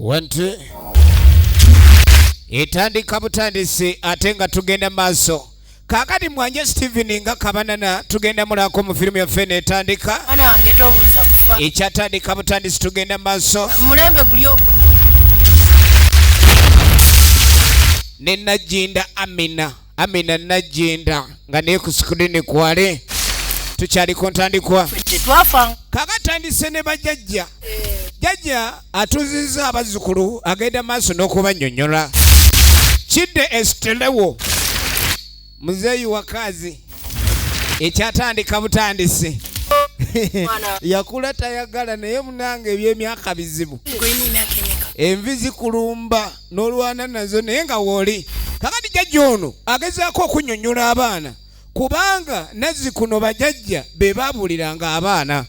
Wantu etandika butandisi ate nga tugenda maaso. Kakati Mwanje Steven nga Kabanana tugenda mulako mu filimu yaffe netandika. Ana wange tobuuza kufa. Ekyatandika butandisi tugenda maaso. Mulembe gulyo. Ne Najinda Amina Najinda nga ne ku screen kwale. Tukyali kontandikwa. Tetwafa. Kakatandise ne bajjajja. Jajja atuzizza abazzukulu agenda maaso n'okubanyonnyola. Kidde Estelewo muzeeyi wakazi ekyatandika butandisi. Yakula tayagala naye munange eby'emyaka bizibu. Envi zikulumba n'olwana nazo naye nga wooli. Kakati jajja ono agezaako okunnyonnyola abaana kubanga nazzikuno bajjajja be baabuliranga abaana.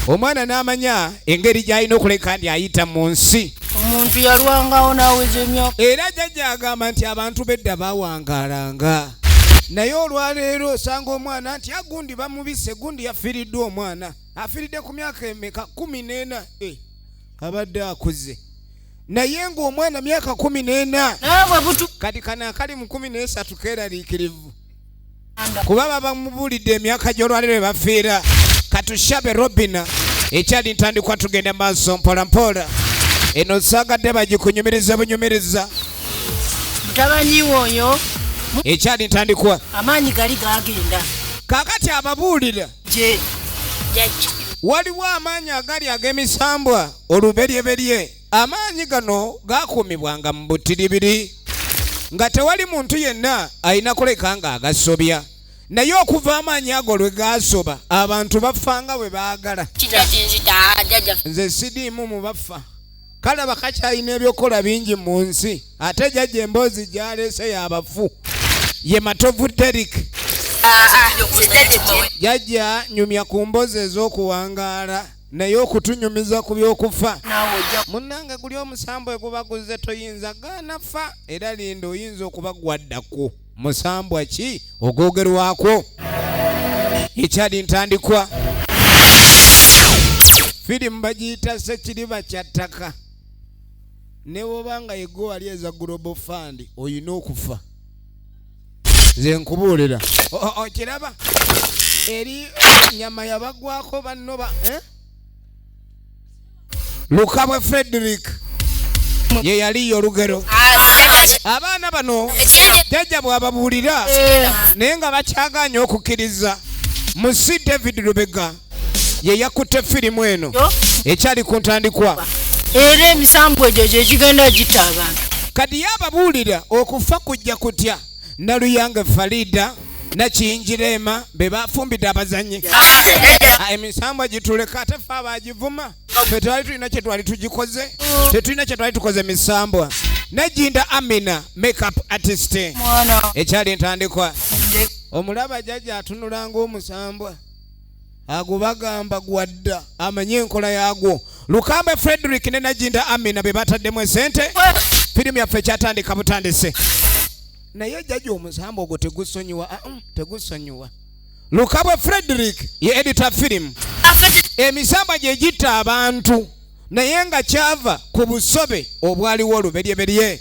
Omwana n'amanya engeri gy'alina okuleka ndi ayita mu nsi. Omuntu yalwangawo n'aweza emyaka. Era jjajja agamba nti abantu bedda baawangaalanga. Naye olwaleero osanga omwana nti agundi bamubise gundi yafiiriddwa omwana. Afiiridde ku myaka emeka 14. Abadde akuze. Naye ng'omwana myaka 14. Kati kana akali mu 13 keeraliikirivu. Kuba babamubulidde emyaka gy'olwaleero bafiira. Katushabe Robina ekyali ntandikwa tugenda maaso mpola mpola. Eno sagadde bagikunyumiriza bunyumiriza. Mutabanyi oyo ekyali ntandikwa amaanyi gali gagenda. Kakati ababuulira je jajja waliwo amaanyi agali ag'emisambwa oluberyeberye. Amaanyi gano gakuumibwanga mu butiribiri nga tewali muntu yenna alina kuleka nga agasobya. Naye okuva amaanyi ago lwe gasoba abantu bafanga we baagala. Nze sidiimu mu bafa. Kale bakakyalina ebyokola bingi mu nsi ate jajja emboozi gyaleese y'abafu ye Matovu Derek. Jajja nyumya ku mboozi ez'okuwangaala naye okutunyumiza ku by'okufa. Munnange guli omusambwe guba guzze toyinza gaanafa era linda oyinza okuba gwaddako. Musambwa ki ogwogerwako? Ekyali ntandikwa firimu bagiyita Sekiliba Kyataka. Ne bw'obanga yegwe wali eza Global Fund oyina okufa. Nze nkubuulira okiraba eri nyama yabagwako bannoba Lukabwe Frederick ye yali olugero. Abaana bano jajja bw'ababuulira naye nga bakyaganye okukkiriza. Musi David Lubega ye yakutte firimu eno ekyali ku ntandikwa. Era emisambu egyo gye gigenda gita abantu. Kati yababuulira okufa kujja kutya. Naluyange Farida Nakiyinjirema be bafumbidde abazannyi. Emisambu gituleka ate ffe abagivuma. Ffe twali tulina kye twali tugikoze. Tetulina kye twali tukoze misambwa. Najinda Amina makeup artist ekyali ntandikwa. Omulaba jajja atunulanga omusambwa agubagamba gwadda amanye enkola yagwo. Lukamba Frederick ne Najinda Amina be bataddemu esente. Firimu yaffe ekyatandika butandise. Naye jajja omusambwa ogwo tegusonyiwa. Tegusonyiwa. Lukabwe Frederick ye editor firimu. Emisambwa gye gitta abantu naye nga kyava ku busobe obwaliwo oluberyeberye.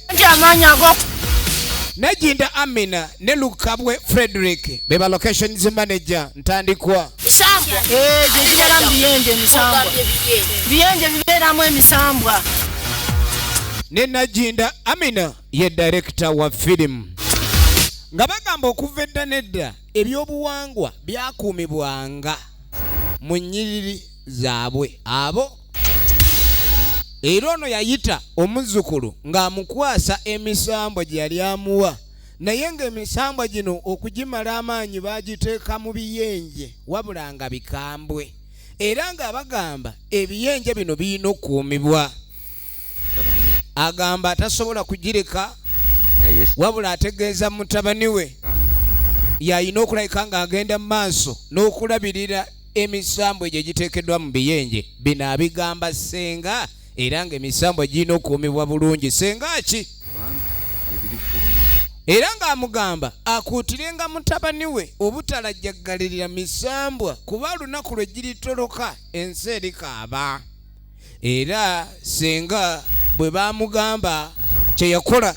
Najinda Amina ne Lukabwe Frederick be ba locations manager ntandikwa. Biyenje bibeeramu emisambwa. Ne Najinda Amina ye director wa firimu. Nga bagamba okuva edda nedda ebyobuwangwa byakuumibwanga mu nnyiriri zaabwe abo. Era ono yayita omuzzukulu ng'amukwasa emisambwa gye yali amuwa. Naye ng'emisambwa gino okugimala amaanyi baagiteeka mu biyenje wabula nga bikambwe. Era nga bagamba ebiyenje bino birina okukuumibwa. Agamba atasobola kugireka wabula ategeeza mutabani we yalina okulabika ng'agenda mu maaso n'okulabirira emisambwa egyo egiteekeddwa mu biyenje. Bino abigamba senga era ng'emisambwa girina okukuumibwa bulungi. Senga ki? Era ng'amugamba akuutirenga mutabani we obutalajjaggalirira misambwa kuba olunaku lwe giritoloka ensi erikaaba. Era senga bwe bamugamba kye yakola.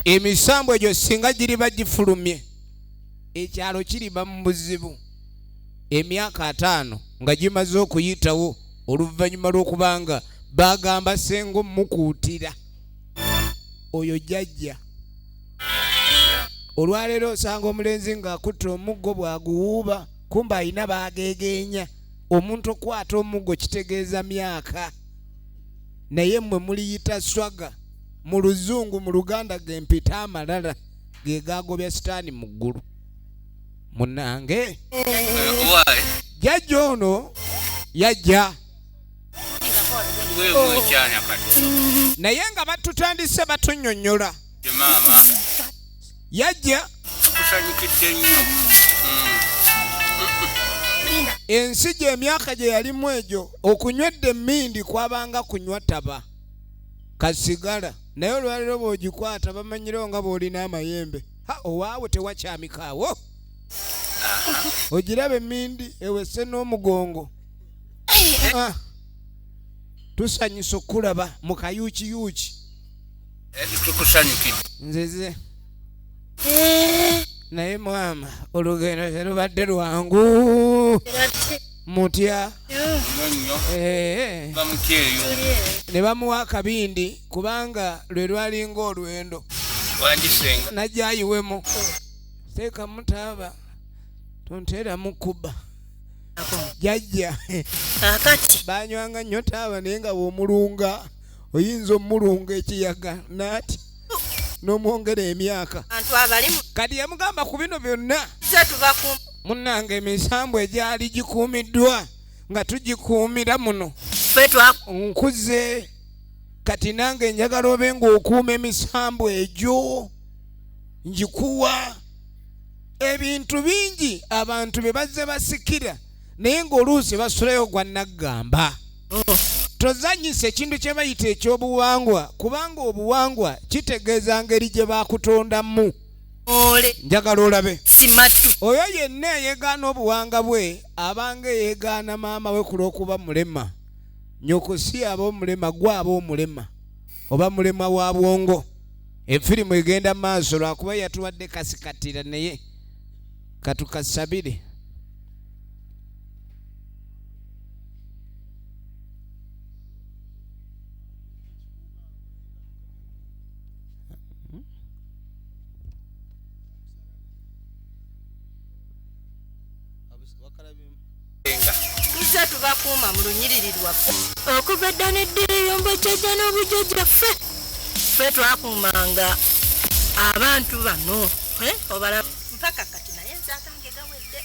Emisambo egyo singa giri bagifulumye ekyalo kiriba mu buzibu. Emyaka 5 nga gimaze okuyitawo oluvannyuma lw'okubanga bagamba sengo mukuutira oyo jjajja. Olwaleero osanga omulenzi ng'akutte omuggo bw'aguwuuba kumba alina baageegeenya. Omuntu okwata omuggo kitegeeza myaka, naye mmwe muliyita swaga. Mu Luzungu, mu Luganda gempita amalala ge gaagobya sitaani mu ggulu. Munnange jjajja ono yajja naye nga batutandise batunnyonnyola. Yajja kusanyukidde nnyo. ensi gye emyaka gye yalimu egyo okunywedde emmindi kwabanga kunywa taba kasigala, naye olwaliro bw'ogikwata bamanyirawo nga bw'olina amayembe. Owaawo tewakyamikaawo. Ogiraba emmindi ewese n'omugongo. Tusanyusa okulaba mu kayuukiyuuki. Tukusanyukidde. Nzeze naye mwama olugendo terubadde lwangu. Mutya ne bamuwa akabindi kubanga lwe lwalinga olwendo. Najjayiwemu teeka mutaaba tonteera mukuba jjajja. Banywanga nnyo taaba naye nga bw'omulunga oyinza omulunga ekiyaga naati n'omwongera emyaka. Kati yamugamba ku bino byonna munnange emisambo egyali gikuumiddwa nga tugikuumira muno nkuze. Kati nange njagala obe ng'okuuma emisambo egyo njikuwa. Ebintu bingi abantu bye bazze basikira naye ng'oluusi basulayo gwa naggamba. Tozanyisa ekintu kye bayita ekyobuwangwa kubanga obuwangwa kitegeeza ngeri gye bakutondamu. Njagala olabe oyo yenna eyeegaana obuwanga bwe abanga eyeegaana maama we ku lw'okuba mulema. Nyoko si aba omulema, gwe aba omulema oba mulema wa bwongo. Efirimu egenda maaso lwakuba yatuwadde kasikatira naye katukasabire. Tuzze tubakuuma mu lunyiriri lwaffe okuva edda n'eddiriyombo jjajja n'obujjajja ffe twakuumanga abantu bano obala mpaka kati naye nzaakange gawedde.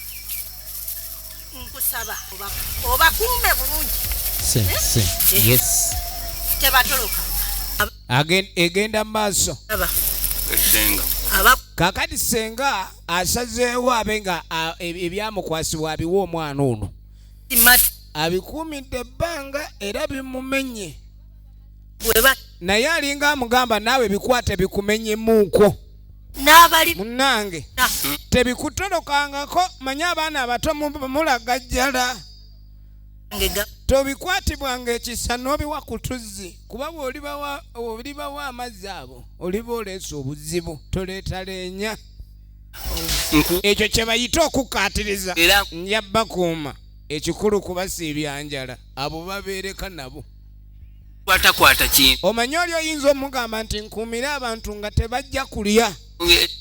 Nkusaba obakuume bulungi. Yes. Tebatoloka Egenda maaso. Kakati senga asazeewo abe nga ebyamukwasibwa abiwa omwana ono. Abikuumidde ebbanga era bimumenye. Naye alinga amugamba naawe bikwate bikumenyemuuko. Munnange tebikutolokangako. Manya abaana abato mulagajjala. Tobikwatibwanga ekisa n'obiwa ku tuzzi kuba bw'olibawa amazzi ago oliba oleesa obuzibu toleeta leenya. Ekyo kye bayita okukaatiriza. Njabba kuuma ekikulu kubasiibya njala abo babeereka nabo. Kwata kintu. Omanyi oli oyinza omugamba nti nkuumira abantu nga tebajja kulya.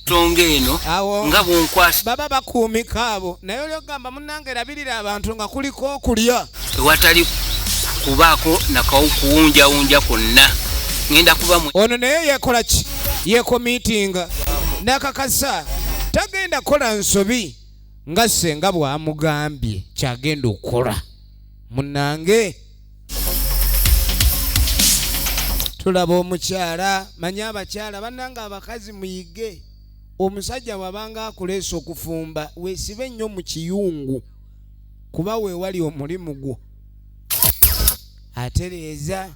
Tonge eno nga bwonkwasa baba bakuumika abo naye oli ogamba munnange labirira abantu nga kuliko okulya. Watali kubaako nakawukuwunjawunja kwonna. Ngenda kuba ono naye yekola ki? Yekomiitinga nakakasa tagenda kola nsobi nga senga bw'amugambye kyagenda okukola. Munnange tulaba omukyala. Manya abakyala bannanga abakazi muyige. Omusajja wabanga akuleesa okufumba weesibe nnyo mu kiyungu kuba weewali omulimu gwo. Atereeza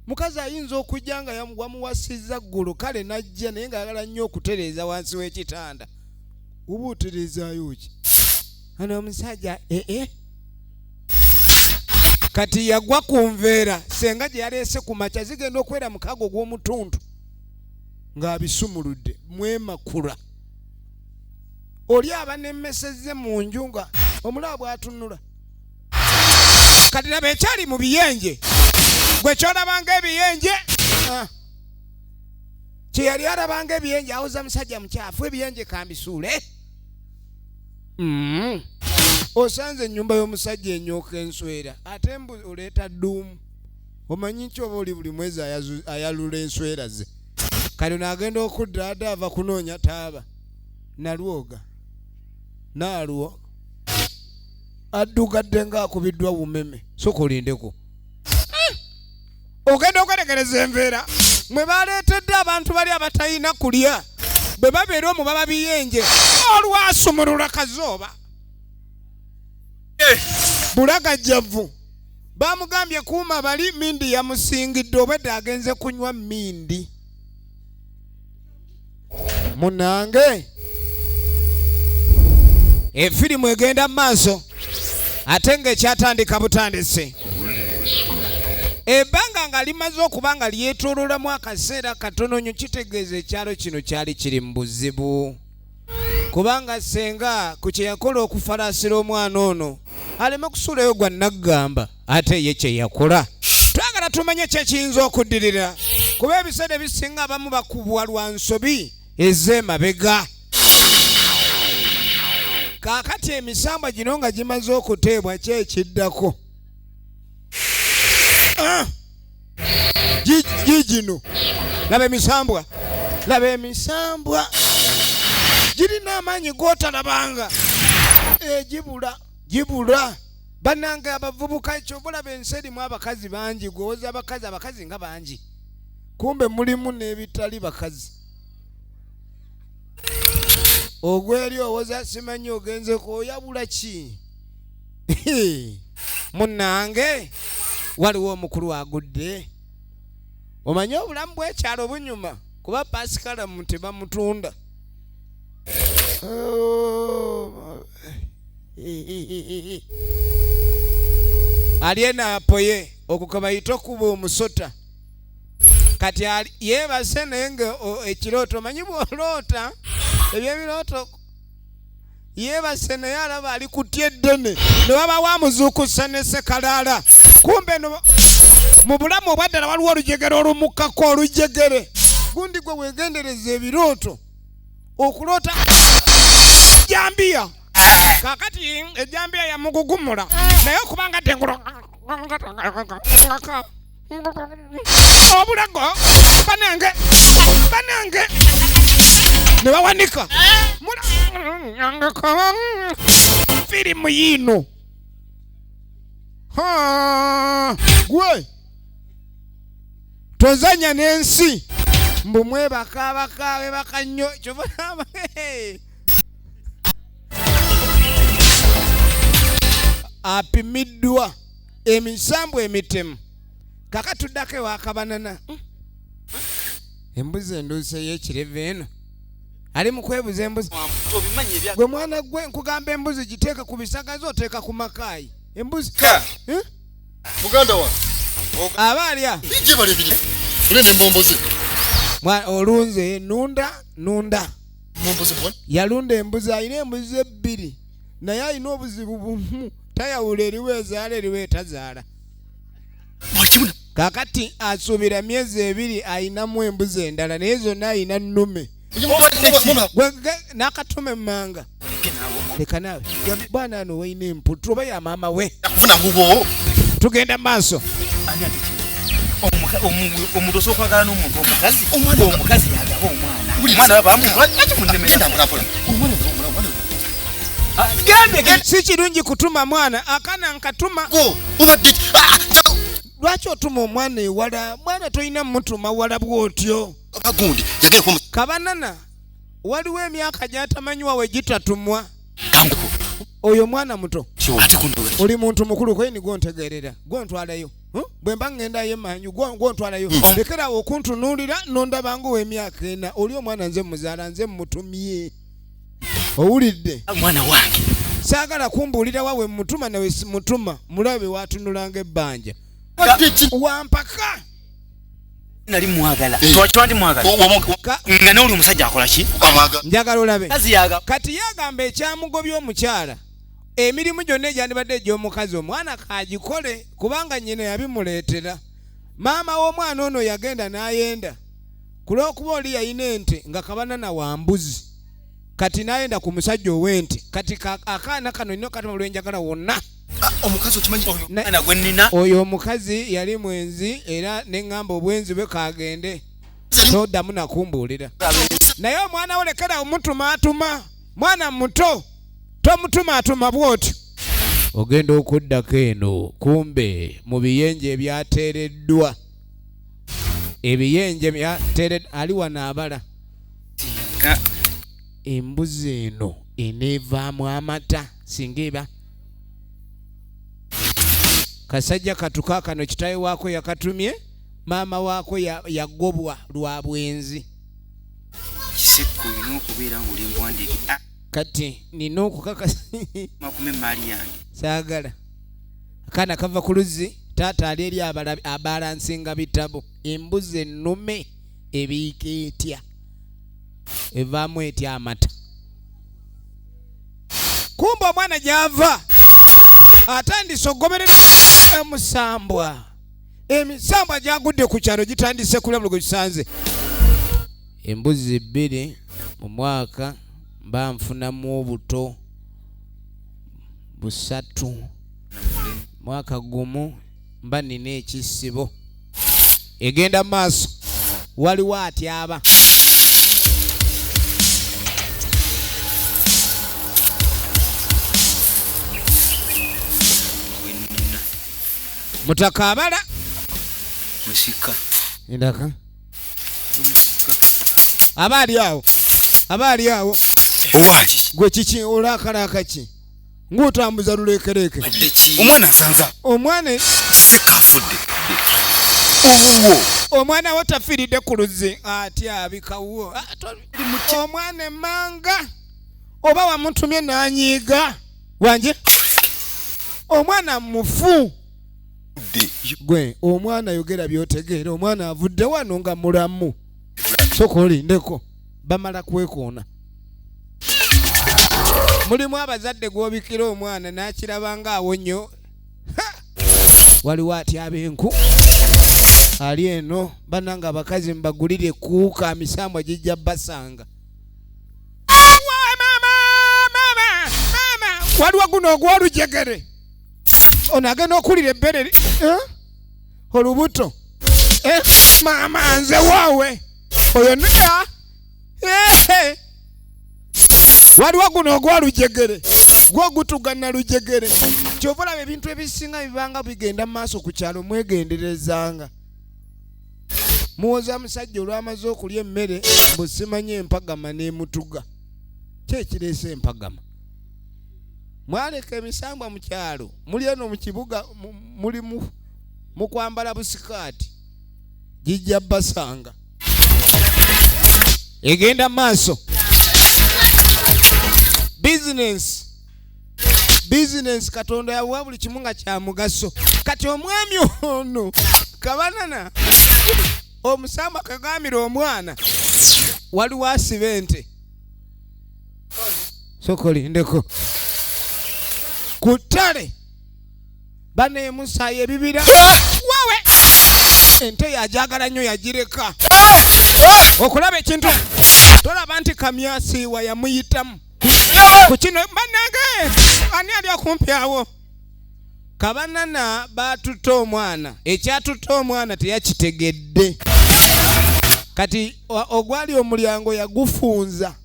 mukazi ayinza okujja nga wamuwasizza ggulu kale najja naye ng'ayagala nnyo okutereeza wansi w'ekitanda. Oba otereezaayo ki? Ano omusajja kati yagwa kunveera senga gye yaleese ku makya zigenda okwera mukago gw'omutundu ng'abisumuludde mwemakula oli aba nemmesezze mu nju nga omulaba bw'atunula kati laba ekyali mu biyenje gwe kyolabanga ebiyenje kye yali alabanga ebiyenje awoza musajja mukyafu ebiyenje kambisuule osanze ennyumba y'omusajja enyooka enswera ate oleeta dduumu omanyi nki oba oli buli mwezi ayalula enswera ze kale n'agenda okudda ate ava kunoonya taaba nalwoga naalwo addugadde ng'akubiddwa bumeme sokulindeko ogenda okwetegereza enveera mwe baleetedde abantu bali abatalina kulya bwe babeera omu baba biyenje olwasumulula kazooba bulagajjavu bamugambye kuuma bali mindi yamusingidde obwedde agenze kunywa mindi munange efirimu egenda mu maaso ate ng'ekyatandika butandise ebbanga nga limaze okuba nga lyetoololamu akaseera katono nnyo kitegeeza ekyalo kino kyali kiri mu buzibu kubanga senga ku kye yakola okufalaasira omwana ono aleme kusuulayo gwa naggamba ate ye kye yakola twagala tumanye kyekiyinza okuddirira kuba ebiseera ebisinga abamu bakubwa lwa nsobi ez'emabega kaakati emisambwa gino nga gimaze okuteebwa kyekiddako gigino laba emisambwa girina amaanyi gootalabanga gibula bannange abavubuka ekyo bulaba ensi erimu abakazi bangi gwowoza abakazi nga bangi kumbe mulimu n'ebitali bakazi ogweri owoza simanyi ogenze kwoyabula ki munnange waliwo omukulu agudde omanyi obulamu bw'ekyalo bunyuma kuba pasikalamu tebamutunda ali enaapoye okukabayita okuba omusota kati yeebase naye nga ekirooto omanyi bw'oloota ebyebirooto yeebase naye alaba ali kutya eddene ne baba wamuzuukusa ne sekalaala kumbe mu bulamu obwaddala waliwo olujegere olumukkako olujegere gundi gwe weegendereza ebirooto okuloota jambiya kakati ejambiya yamugugumula naye okubanga dengula obulago banange ne bawanika firimu yino gwe tozanya n'ensi mbu mwebakabakawe bakannyo kyobulaba apimiddwa emisambu emitemu kakatuddako ewa Kabanana embuzi enduuse y'ekireve eno ali mu kwebuza embuzi gwe mwana gwe nkugamba embuzi giteeka ku bisagazi oteeka ku makaayi embuzi muganda wa aba alya bije balebire nene mbombozi olunze nunda mbombozi bwana yalunda embuzi ayina embuzi ebbiri naye ayina obuzibu bumu tayawula eriwe ezaala eriwe etazaala kakati asuubira myezi ebiri ayinamu embuzi endala naye zonna ayina nnume n'akatume mmanga leka nawe bwana ano wayina emputu oba ya maama we tugenda mu maaso omuntu osooka kwagala n'omuntu omukazi yagaba omwana bamunakimunnemera si kirungi kutuma mwana akana nkatuma lwaki otuma omwana ewala mwana tolina mutuma wala bwotyo Kabanana waliwo emyaka gyatamanyiwa we gitatumwa oyo mwana muto oli muntu mukulu kweni gontegerera gontwalayo bwe mba ŋŋendayo emanyu gontwalayo lekerawo okuntunuulira nondabanga ow'emyaka ena oli omwana nze muzaala nze mutumye owulidde mwana wange Saagala kumbulira wawe mutuma nawe mutuma mulabe watunulanga ebbanja. Wampaka. Nali mwagala. Twandi mwagala. Nga noli omusajja akola ki? Njagala olabe. Kazi yaga. Kati yagamba ekyamugobya omukyala. Emirimu gyonna egyandibadde egy'omukazi omwana kaagikole kubanga nnyina yabimuleetera. Maama w'omwana ono yagenda n'ayenda. Kulw'okuba oli yayina ente nga Kabanana wa mbuzi. Kati n'ayenda ku musajja ow'ente. Kati akaana kano nnyo kati olwenjagala wonna. Omukazi okimanyi ana gwe nnina. Oyo omukazi yali mwenzi era n'eŋŋamba obwenzi bwe kaagende. Toddamu nakumbuulira. Naye omwana wo lekera omutumaatuma. Mwana muto. Tomutumaatuma bw'otyo. Ogenda okuddako eno kumbe mu biyenje ebyateereddwa. Ebiyenje byateereddwa ali wano abala. Embuzi eno eneevaamu amata singa eba. Kasajja katuka kano kitawe waako yakatumye. Maama waako yagobwa lwa bwenzi. Kisekko ino okubeera ng'oli mwandiike. Kati nina okukakasa makume mali yange. Saagala. Akaana kava ku luzzi taata ali eri abalansinga bitabo. Embuzi ennume ebiika etya. Evaamu etya amata. Kumba omwana gy'ava atandise okugoberera emusambwa. Emisambwa gyagudde ku kyalo gitandise kulabula gwe kisanze. Embuzi 2 mu mwaka mba nfunamu obuto 3. Mwaka gumu mba nina ekisibo. Egenda maaso waliwo atyaba. Mutaka abala musika ndaka abali awo owaki gwe kiki olakalaka ki ng'otambuza lulekereke omwana nsanza omwana sekafudde omwana wo tafiiridde ku luzzi ati abikawo omwana emmanga oba wamutumye n'anyiiga wanje omwana mufu. Gwe omwana yogera byotegeera omwana avudde wano nga mulamu. Soka olindeko bamala kwekoona. Mulimu abazadde gw'obikira omwana n'akiraba ng'awo nnyo. Waliwo atyaba enku ali eno bananga abakazi mbagulire kuuka misambwa gijja basanga. Mama waliwo guno ogw'olujegere ono agenda okulira ebbere olubuto. Maama nze waawe oyo waliwo guno ogw'olujegere gw'ogutugana lujegere. Kyova olaba ebintu ebisinga bibanga bigenda mu maaso ku kyalo mwegenderezanga. Muwoza musajja olwamaze okulya emmere mbusimanye empagama n'emutuga. Kyekireese empagama. Mwaleka emisambwa mu kyalo muli eno mu kibuga muli mu kwambala busikaati gijja basanga. Egenda maaso. Business Katonda yawa buli kimu nga kya mugaso. Kati omwami ono Kabanana omusamba kagambira omwana waliwo asiba ente. Sokoli ndeko ku ttale baneemusaayo ebibira wawe ente yajagala nnyo yagireka. Okulaba ekintu tolaba nti kamyasiiwa yamuyitamu ku kino bannange ani ali okumpi awo. Kabanana baatuta omwana ekyatuta omwana teyakitegedde. Kati ogwali omulyango yagufunza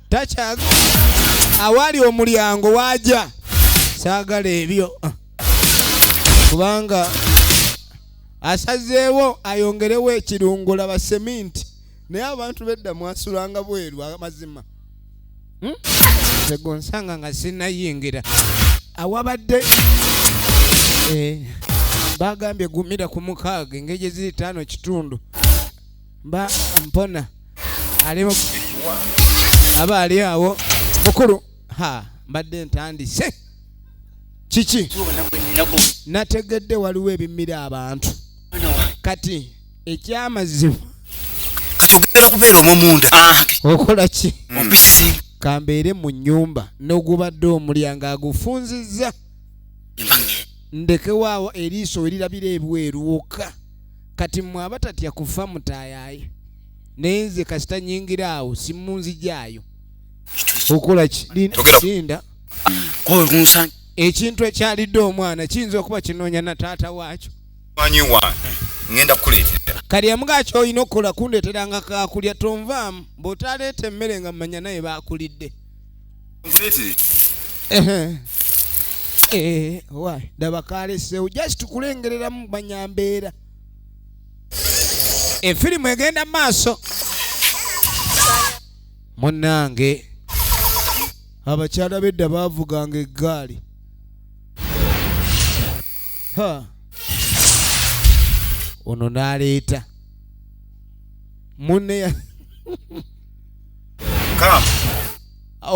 takyaga awali omulyango waaja. Saagala ebyo kubanga asazeewo ayongerewo ekirungola baseminti naye abantu bedda mwasulanga bweru amazima. Segonsanga nga sinayingira awabadde bagambye gumira ku mukaaga engeri ziri 5 kitundu mba mpona alimu aba ali awo mukulu mbadde ntandise kiki nategedde waliwo ebimira abantu kati ekyamazima katugenda kubeera omumunda okola ki ompisi kambeere mu nnyumba n'ogubadde omulyango agufunzizza ndekewaawo eriiso erirabira ebweru wokka kati mmwe abatatya kufa mutaayaye naye nze kasita nyingira awo simunzijaayo okola ki linda ekintu ekyalidde omwana kiyinza okuba kinoonya na taata waakyo manyi wange ngenda kukuleetera kali amuga ky'olina okukola kundeeteranga kakulya tonvaamu bw'otaleeta emmere nga mmanya naye baakulidde wayi daba kaleseewo just tukulengereramu banyambeera efirimu egenda maaso munnange abakyala bedda baavuganga eggaali ono n'aleeta munne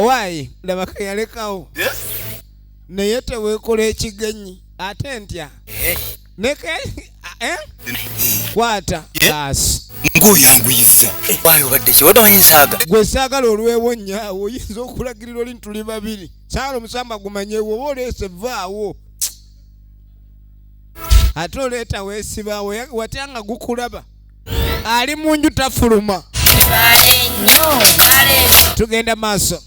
waayi labaka yalekawo naye teweekola ekigenyi ate ntya neke kwata baasi ng'oyanguyiza waayo obadde kiwodomanyi nsaaga gwe saagala olwewonyaawo oyinza okulagirira oli ntuli babiri saala omusamba gumanyeewo oba oleese vaawo ate oleeta weesibaawo watyanga gukulaba ali mu nju tafuluma tugenda maaso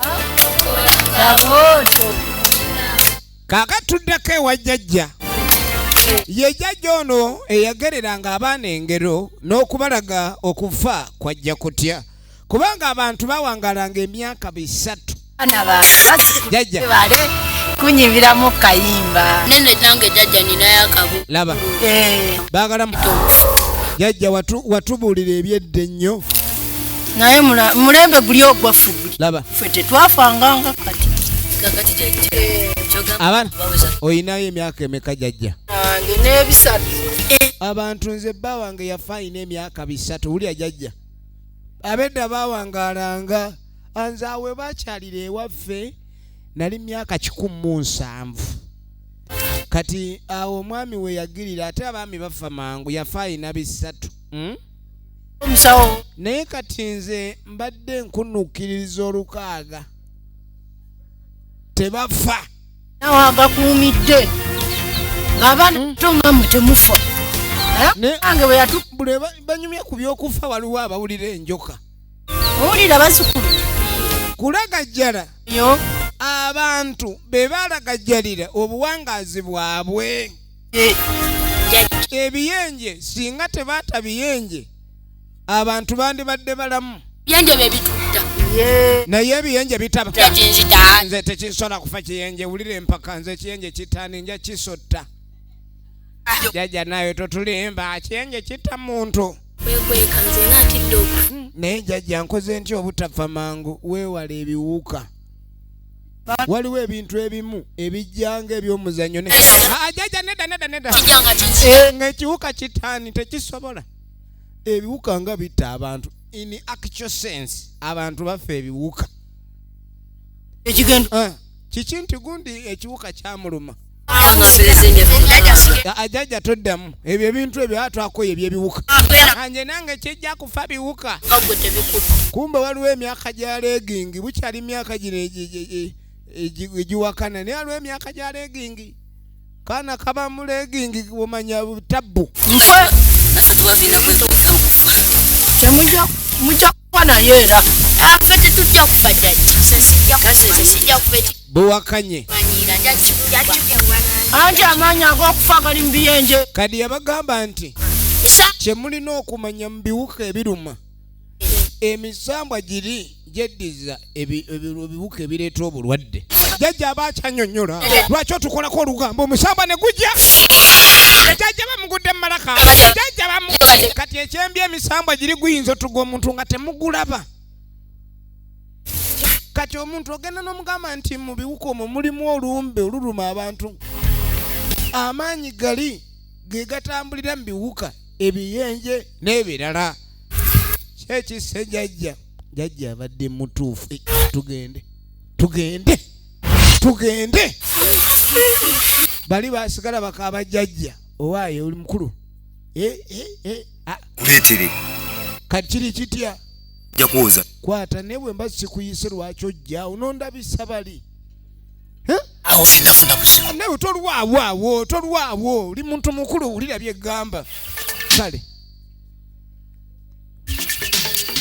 kaakatuddako ewa jjajja ye jjajja ono eyagereranga abaana engero n'okubalaga okufa kwajja kutya kubanga abantu bawangalanga emyaka 3 jjajja kunyibiramu kayimba nene tange jjajja ninayakabu laba baagalamu jjajja watubuulira ebyedde nnyo naye mulembe guli ogwaffe laba ffe tetwafanganga kati kakati jjajja abaana oyinayo emyaka emeka jjajja nange n'ebisatu abantu nze bba wange yafa ayina emyaka 3 wulya jjajja abedda bawangalanga anzaawe bakyalira ewaffe nali myaka 17 kati awo omwami we yagirira ate abaami bafa mangu yafa ayina 3 omusawo naye kati nze mbadde nkunuukiririza 6 tebafa nawagakuumidde ng'abaana tongamwe temufa nange bwe bule banyumya ku by'okufa waliwo abawulira enjoka owulira bazukulu kulagajjala yo abantu be balagajjalira obuwangaazi bwabwe ebiyenje singa tebaata biyenje abantu bandibadde balamu byenje bebitutta naye ebiyenje bitaba tekinzita nze tekisobola kufa kiyenje wulira empaka nze kiyenje kitaani nja kisotta jjajja nawe totulimba kiyenje kitta muntu kwekweka nze naatidde okufa naye jjajja nkoze ntya obutafa mangu weewala ebiwuka waliwo ebintu ebimu ebijjanga ebyomuzannyo jjajja nedda kijanga ng'ekiwuka kitaani tekisobola ebiwuka nga bitta abantu in actual sense abantu bafa ebiwuka ekigendo kiki nti gundi ekiwuka kyamuluma jjajja toddamu ebyo ebintu ebyo atwakoye ebyebiwuka anje nange kijja kufa biwuka kumbe waliwo emyaka gya legingi bukyali myaka gino egiwakana naye waliwo emyaka gya legingi kaana kaba mu legingi omanya tabbu mujja kufa naye era afe tetujja kufa jjajja buwakanye anti amaanyi ag'okufa gali mu biyenje kadi yabagamba nti kye mulina okumanya mu biwuka ebiruma emisambwa giri jeddiza ebiwuka ebireeta obulwadde jjajja aba akyanyonnyola lwaki otukolako olugambo omusambwa ne gujja jjajja bamugudde mu malaka jjajja bamugudde kati ekyembi emisambwa giri guyinza otuga omuntu nga temugulaba kati omuntu ogenda n'omugamba nti mu biwuka omwo mulimu olumbe oluluma abantu amaanyi gali ge gatambulira mu biwuka ebiyenje n'ebirala kyekise jjajja abadde mutuufu tugende tugende. Bali basigala bakaba jjajja owaaye oli mukulu uleetere kati kitya jja kuwoza kwata ne bwe mba sikuyise lwaki ojja onondabisa bali awo sinafuna buzibu nawe tolwawo oli muntu mukulu owulira byeggamba kale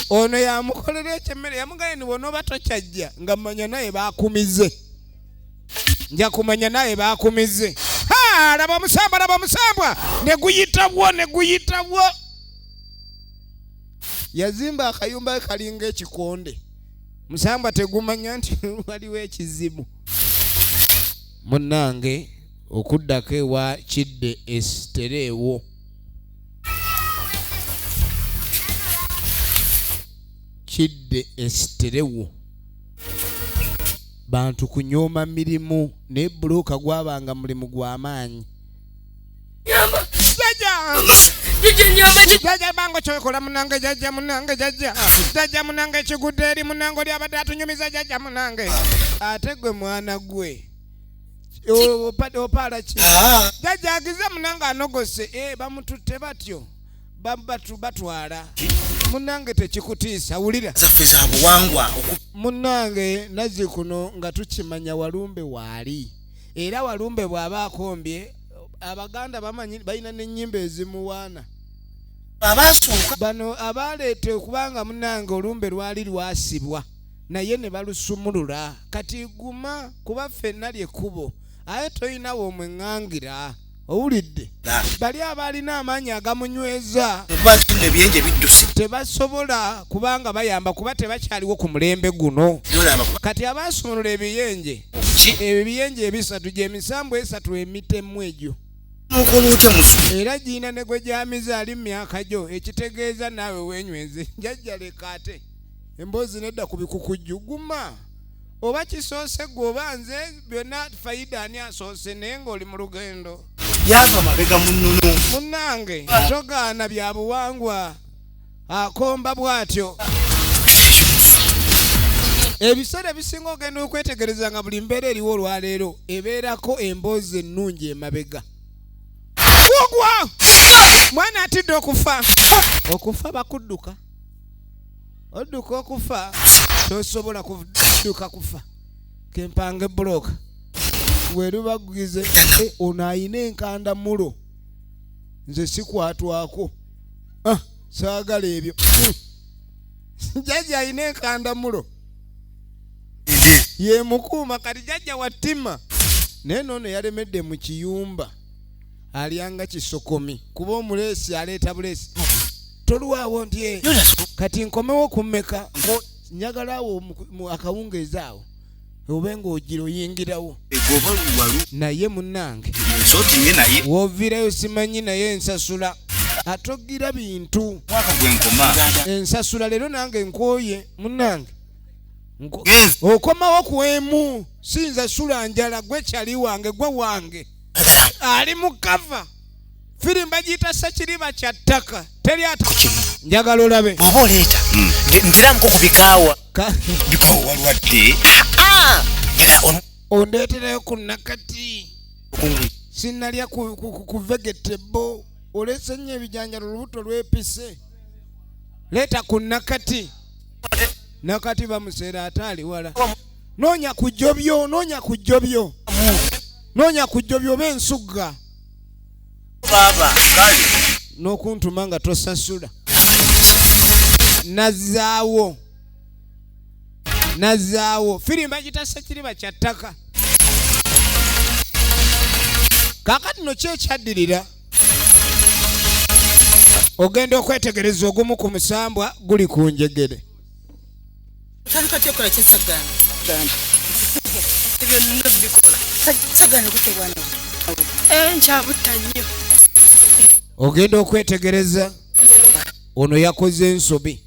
ono yamukolera ekyemmere yamugane ni bw'onooba tokyajja nga mmanya naye baakumize nja kumanya naye baakumize laba omusambwa ne guyitawwo yazimba akayumba kalinga ekikonde musambwa tegumanya nti waliwo ekizibu munnange okuddako ewa kidde esitereewo kidde esiterewo bantu kunyooma mirimu naye bulooka gwabanga mulimu gw'amaanyi jajja bango kyokola munange jajja munange ekigudde eri munange oli abadde atunyumiza jajja munange ate gwe mwana gwe opaala ki jajja agize munange anogose bamututte batyo batwala munange tekikutiisa wulira zaffe za buwangwa munange nazzi kuno nga tukimanya Walumbe waali era Walumbe bw'aba akombye Abaganda bamanyi balina n'ennyimba ezimuwaana abasooka bano abaleeta okubanga munange olumbe lwali lwasibwa naye ne balusumulula kati guma kuba ffenna lyekkubo aye toyinawo omweŋŋangira owulidde bali abalina amaanyi agamunyweza ebyenje bidduse tebasobola kubanga bayamba kuba tebakyaliwo ku mulembe guno kati abaasumulula ebiyenje ebiyenje ebisatu gy'emisambu esatu emitemu egyo era giina ne gwe gyamiza ali mu myaka gyo ekitegeeza naawe weenyweze njajja leka ate emboozi nedda ku bikukujju guma oba kisoose gwe oba nze byonna fayida ani asoose naye ng'oli mu lugendo yava mabega munnono munnange togaana bya buwangwa akomba bw'atyo ebiseera ebisinga ogenda okwetegereza nga buli mbeera eriwo olwaleero ebeerako emboozi ennungi emabega ogwa mwana atidde okufa bakudduka odduka okufa tosobola kudduka kufa kempanga ebbulooka werubagugize ono ayina enkanda mulo nze sikwatwako saagala ebyo jjajja ayina enkanda mulo ye mukuuma kati jjajja wattima naye noono yalemedde mu kiyumba alyanga kisokomi kuba omuleesi aleeta buleesi tolwawo nti kati nkomewo kummeka nyagalaawo mu akawungeezi awo obe ng'ogira oyingirawo naye munnange w'oviirayo simanyi naye ensasula atogira bintu ensasula leero nange nkooye munnange okomawo ku emu si nsasula njala gwe kyali wange gwe wange ali mu kava firimba giyita Sekiliba Kyataka teri njagala olabe bw'oba oleeta nteramuko ku bikaawa walwadde ondeeterayo ku nakati sinnalya ku vegetable olese nnyo ebijanjalo olubuto lwepise leeta ku nakati bamuseera ate ali wala noonya kujjobyo oba ensugga n'okuntuma nga tosasula nazaawo firimba gita Sekiliba Kyataka kaakati no kyekyaddirira ogenda okwetegereza ogumu ku musambwa guli ku njegere Nkyabutta nnyo ogenda okwetegereza ono yakoze ensobi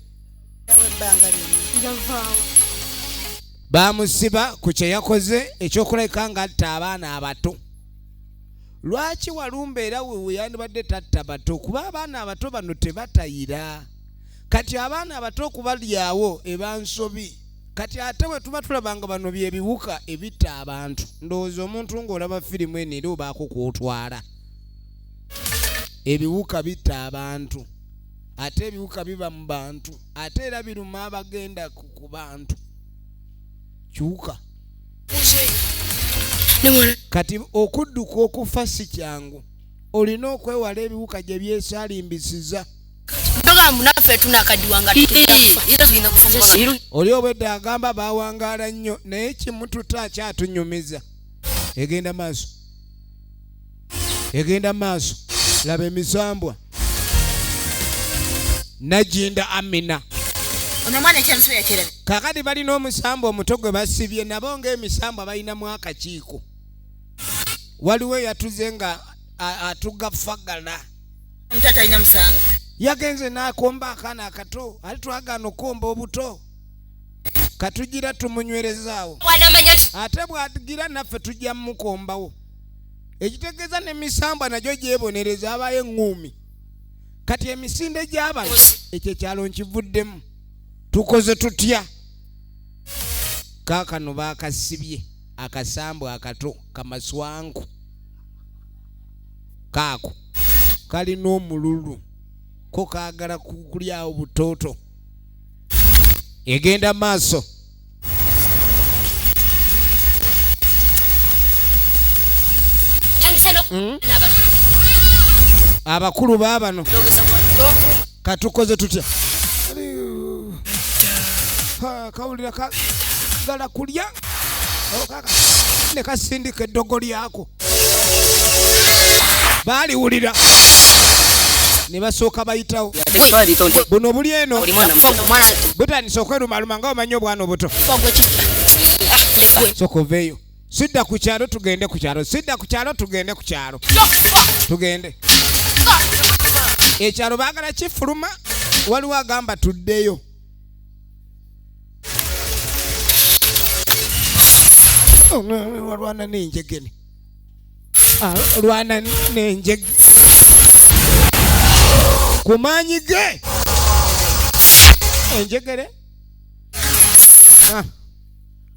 bamusiba ku kye yakoze ekyokulabika nga atta abaana abato lwaki Walumbe era we yandibadde tatta bato kuba abaana abato bano tebatayira kati abaana abato okubalyawo eba nsobi kati ate bwe tuba tulabanga bano byebiwuka ebitta abantu ndowooza omuntu ng'olaba firimu eno era obaako kwotwala. Ebiwuka bitta abantu ate ebiwuka biba mu bantu ate era biruma abagenda ku bantu. Kiwuka kati okudduka okufa si kyangu. Olina okwewala ebiwuka gye byesalimbisiza. Oli obwedda agamba bawangaala nnyo naye kimu tutaakyatunyumiza. Egenda maaso, egenda maaso. Laba emisambwa Najinda Amina. Kakati balina omusambwa omuto gwe basibye nabo ng'emisambwa balinamu akakiiko. Waliwo yatuze nga atugafagala. Omutata alina musango. Yagenze n'akomba akaana akato ali twagaana okomba obuto katugira tumunywerezaawo ate bw'atugira naffe tujja mmukombawo. Ekitegeeza n'emisambwa nagyo gyebonereza abaye eŋŋuumi. Kati emisinde gy'abano ekyo ekyalo nkivuddemu. Tukoze tutya? Kaakano baakasibye akasambwa akato kamaswanku kaako kalina omululu ko kaagala kulyawo butooto. Egenda maaso. Abakulu baabano katukoze tutya? Kawulira kagala kulya ne kasindika eddogo lyako. Baaliwulira ne basooka bayitawo. Buno buli eno butandise okwerumaluma nga omanyi obwana obuto. Sooka oveeyo. Sidda ku kyalo tugende ku kyalo. Sidda ku kyalo tugende ku kyalo. Tugende. Ekyalo baagala kifuluma. Waliwo agamba tuddeyo. Walwana n'enjegene. Lwana n'enjege. Ku maanyi ge. Enjegere.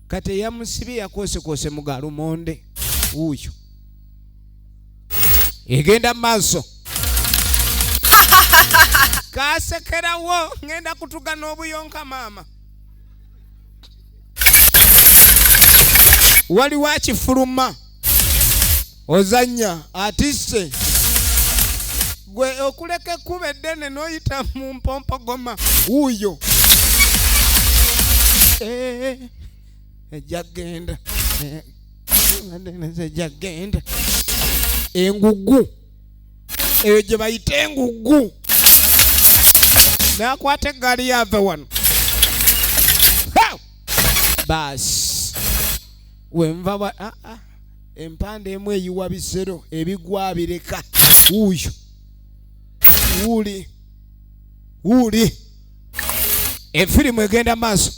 Kati eyamusibye yakoose mu galumonde. Wuuyo. Egenda maaso. Kaasekerawo ngenda kutuga n'obuyonka maama. Waliwo akifuluma. Ozanya atisse. Gwe okuleka ekkuba eddene n'oyita mu mpompogoma. Wuuyo. Ejjagenda. Ejjagenda. Engugu. Eyo gye bayita engugu. N'akwata eggaali yava wano. Baasi. Wenva empande emu eyiwa bisero ebigwa bireka. Wuuyo. Wuuli. Efirimu egenda maaso.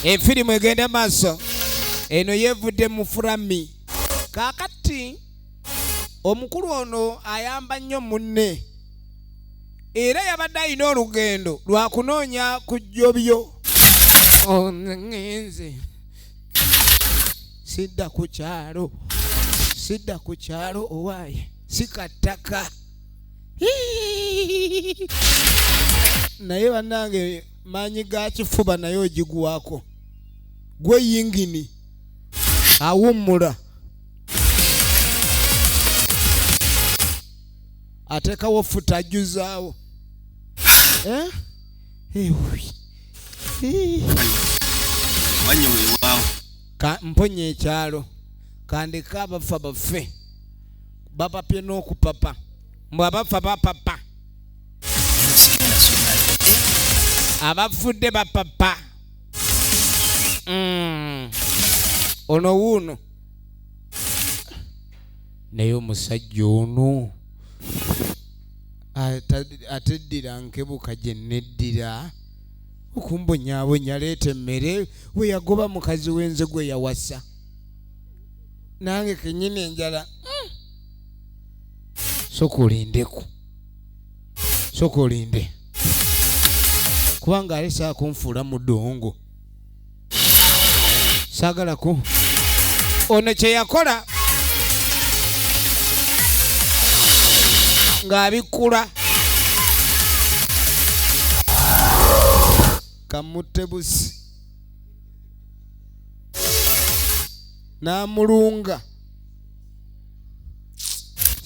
Efirimu egenda maaso. Eno yevudde mu Furami. Kaakati omukulu ono ayamba nnyo munne. Era yabadde alina olugendo lwa kunoonya ku jjobyo. Ngenze. Sidda ku kyalo owaaye. Sikattaka. Naye bannange maanyi ga kifuba naye ogigwako. Gwe yingini. Awummula. Ateekawo futa ajjuzaawo. Mponya ekyalo. Kandika abafa baffe. Bapapye n'okupapa. Mbwe abafa bapapa. Abafudde bapapa. Ono wuuno. Naye omusajja ono ateddira nkebuka gye neddira. Okumbonyaabonya leeta emmere we yagoba mukazi w'enze gwe yawasa. Nange kennyini enjala. Soka olindeku. kubanga alesa kunfuula mudongo sagala ku ono kye yakola ng'abikula kamutebusi n'amulunga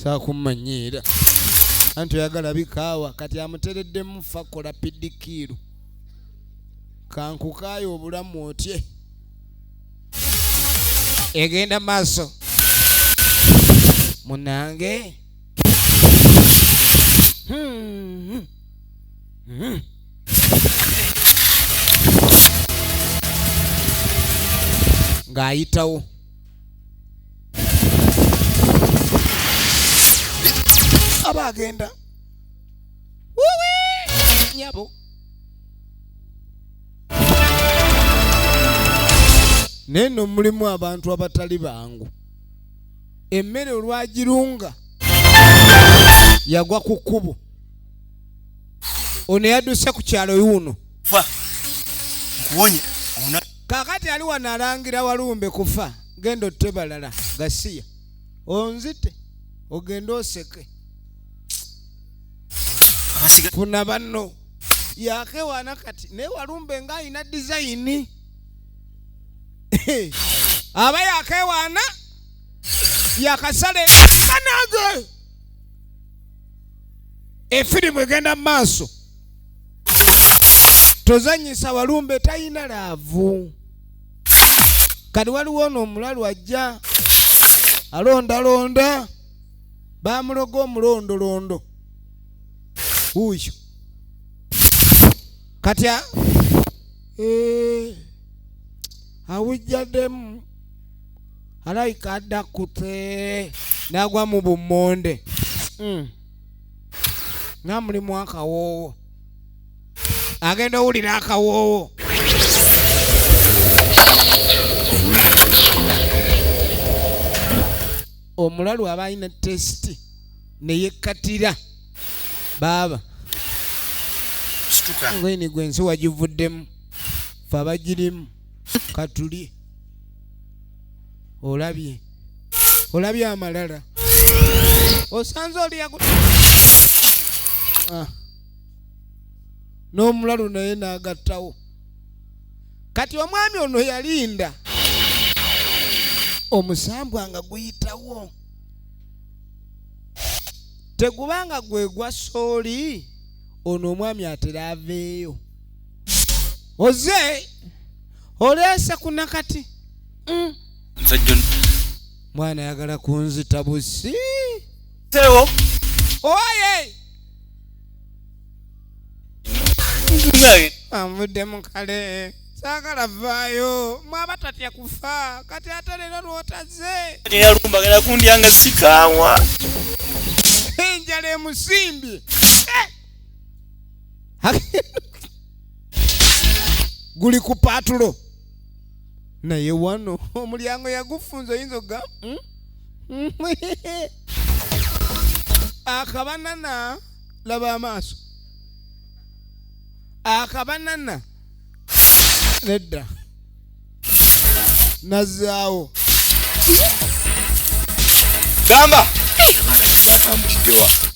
saakumanyiira anti oyagala bikaawa kati amutereddemu fakola pidikiiru kankukaayo obulamu otye egenda maaso munange ng'ayitawo aba agenda nyabo neno mulimu abantu abatali bangu emmere olwagirunga yagwa ku kkubo ono yadduse ku kyalo yuno kakati ali wano alangira Walumbe kufa genda otte balala gasiya onzite ogenda oseke funa banno yakewaana kati naye Walumbe nga alina dizayini aba yakewaana yakasale kanage efirimu egenda maaso tozanyisa Walumbe tayina laavu kati waliwo ono omulalu ajja alondalonda bamuloga omulondolondo uyo kati awujjaddemu alayika addakute n'agwa mu bummonde nga mulimu akawoowo agenda owulira akawoowo omulalu aba alina tesiti neyekkatira baaba ngwini gwensi wagivuddemu fe abagirimu katulye olabye amalala osanze olya n'omulalu naye n'agattawo kati omwami ono yalinda omusambwa nga guyitawo tegubanga gwegwa sooli ono omwami atera aveeyo oze oleese kunakati mwana ayagala kunzita busi tewo oye amudde mukale saagala vaayo mwaba tatya kufa kati ate leero lwotaze yalumbagala kundyanga sikaawa enjala emusimbye guli ku patulo naye wano omulyango yagufunza oyinza oga akabanana laba amaaso akabanana nedda nazaawo gamba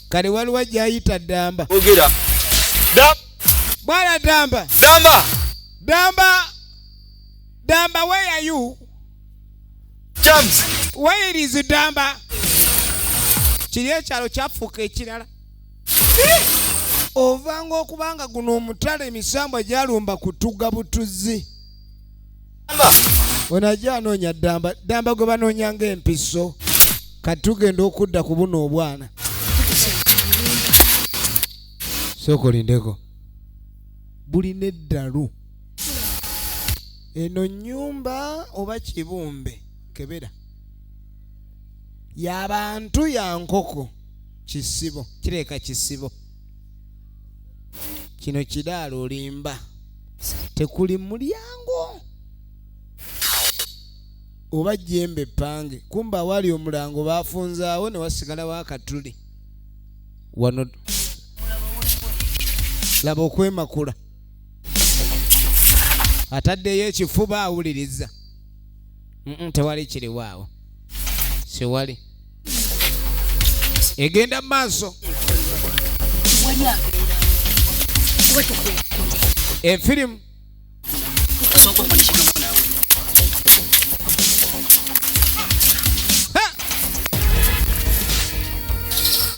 kale waliwo gyayita Damba ogera bwana Damba where are you James where is Damba kiri ekyalo kyafuuka ekirala ovanga okubanga guno omutale emisambwa gyalumba kutuga butuzi onajja anoonya Damba gwe banoonyanga empiso kati tugenda okudda ku buno obwana sookolindeko bulina eddalu eno nnyumba oba kibumbe kebera y'abantu ya nkoko kisibo kireeka kisibo kino kidaalo olimba tekuli mulyango oba jjembe pange kumba wali omulango bafunzaawo ne wasigalawo akatuli wano laba okwemakula ataddeyo ekifuba awuliriza. Tewali kiriwaawo, siwali. Egenda maaso. Efirimu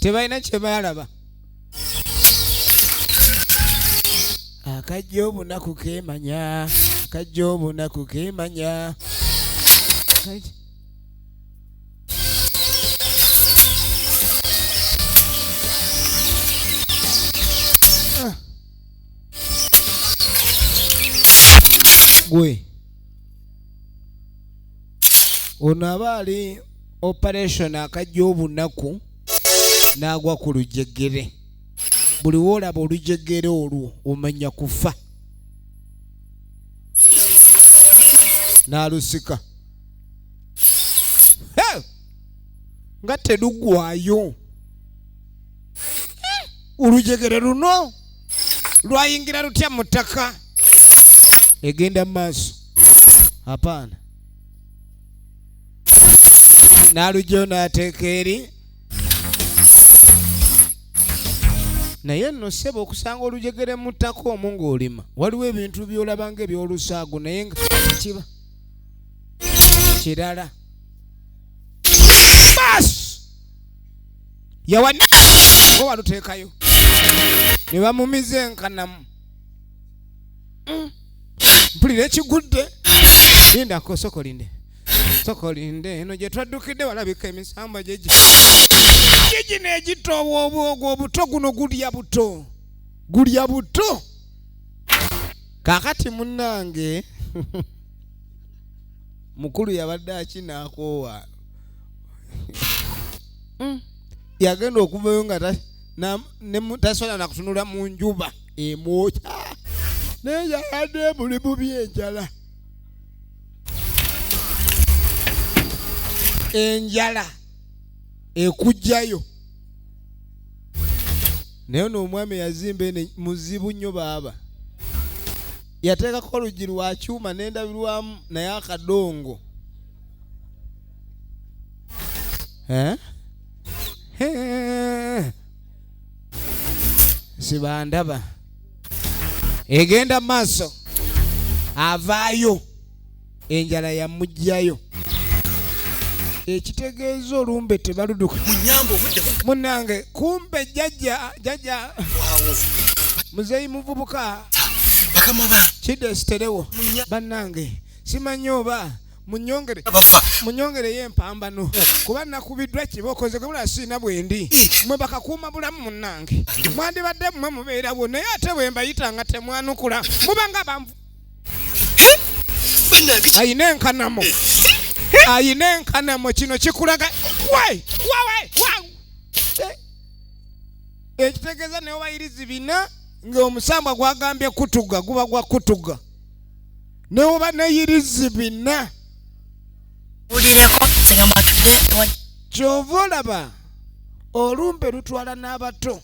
tebalina kye baalaba. Akajja obunaku keemanya, akajja obunaku keemanya. Gwe ono aba ali operation akajja obunaku n'agwa ku lujegere. Buli woolaba olujegere olwo omanya kufa. N'alusika nga teruggwayo. Olujegere luno lwayingira lutya mu ttaka? Egenda mu maaso. Apaana. N'alugyayo n'ateeka eri. Naye nno ssebo okusanga olujegere mu ttaka omwo ng'olima, waliwo ebintu by'olaba ng'ebyolusaago naye nga kiba kirala. Maaso yawa ko waluteekayo ne bamumiza enkanamu. Mpulira ekigudde. Lindako sokolinde. Sokolinde eno gye twaddukidde walabika emisamba gye n'egito obuto guno gulya buto. Gulya buto. Kaakati munnange mukulu yabadde akinaakoowa. Yagenda okuvayo nga tasobola nakutunula mu njuba emwokya. Naye yabadde buli bubi enjala. Enjala ekujjayo. Naye n'omwami yazimba ene muzibu nnyo baaba. Yateekako oluggi lwa kyuma n'endabirwamu naye akadongo. Sibandaba. Egenda maaso. Avaayo. Enjala yamugjayo. Ekitegeeza olumbe tebaluduka. Munnange kumbe jjajja muzeeyi muvubuka kidesiterewo. Bannange simanyi oba munyongere y'empambano kuba nakubiddwa kibokoze gabula siina bwendi. Mwe bakakuuma bulamu munnange. Mwandibadde mmwe mubeerawo naye ate bwe mbayitanga temwanukula. Mubanga banvu. Ayina enkanamo. Ayina enkanamo kino kikulaga. Ekitegeeza ne obayirizi bina ng'omusambwa gwagambye kutuga guba gwa kutuga. Ne oba neyirizi bina. Kyova olaba olumbe lutwala n'abato.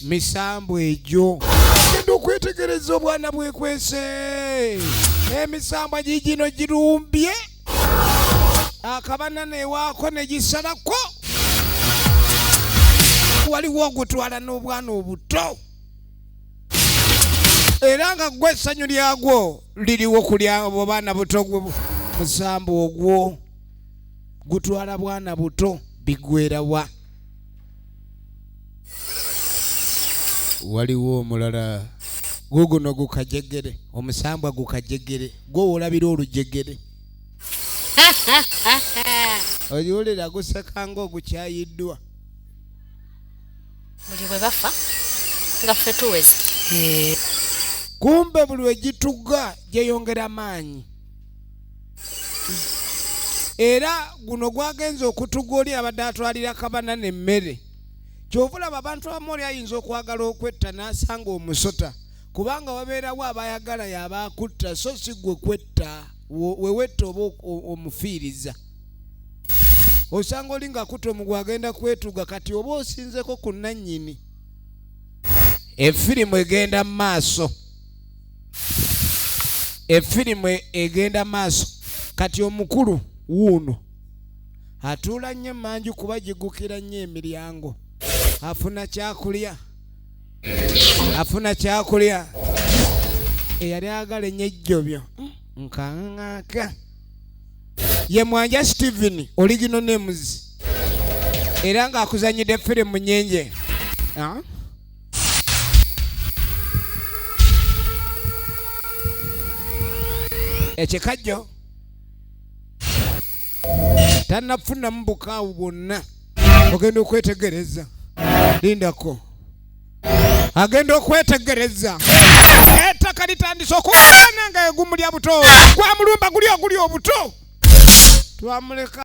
Misambo egyo. Genda okwetegereza obwana bwekwese. Emisambwa gigino girumbye. Akabanana ewaako ne gisalako. Waliwo ogutwala n'obwana obuto. Era nga gwe essanyu lyagwo liriwo kulya abo baana buto gwe musambo ogwo. Gutwala bwana buto bigwerawa. Waliwo omulala guguno gukajegere. Omusambwa gukajegere. Gwe olabira olujegere. Ojiwulira guseka ng'ogukyayiddwa. Buli bwe bafa nga ffe tuweze. Kumbe buli we gituga gyeyongera maanyi. Era guno gwagenza okutuga oli abadde atwalira Kabanana emmere. Kyova olaba abantu abamu oli ayinza okwagala okwetta n'asanga omusota. Kubanga wabeerawo abayagala y'abaakutta so si gwe kwetta. Wewetta oba omufiiriza. Osanga oli ng'akutta omugwa agenda kwetuga kati oba osinzeko ku nannyini. Efirimu egenda mu maaso. Efirimu egenda maaso kati omukulu wuuno atuula nnyo manju kuba gigukira nnyo emiryango afuna kyakulya eyali agala ennyejjobyo nkaŋŋaaka ye Mwanje Steven original names era ng'akuzanyidde firimu nnyingi. Ekikajjo tannafunamu bukaawu bwonna ogenda okwetegereza lindako agenda okwetegereza ettaka litandise okuwaana nga egumulya buto gwa mulumba guli obuto twamuleka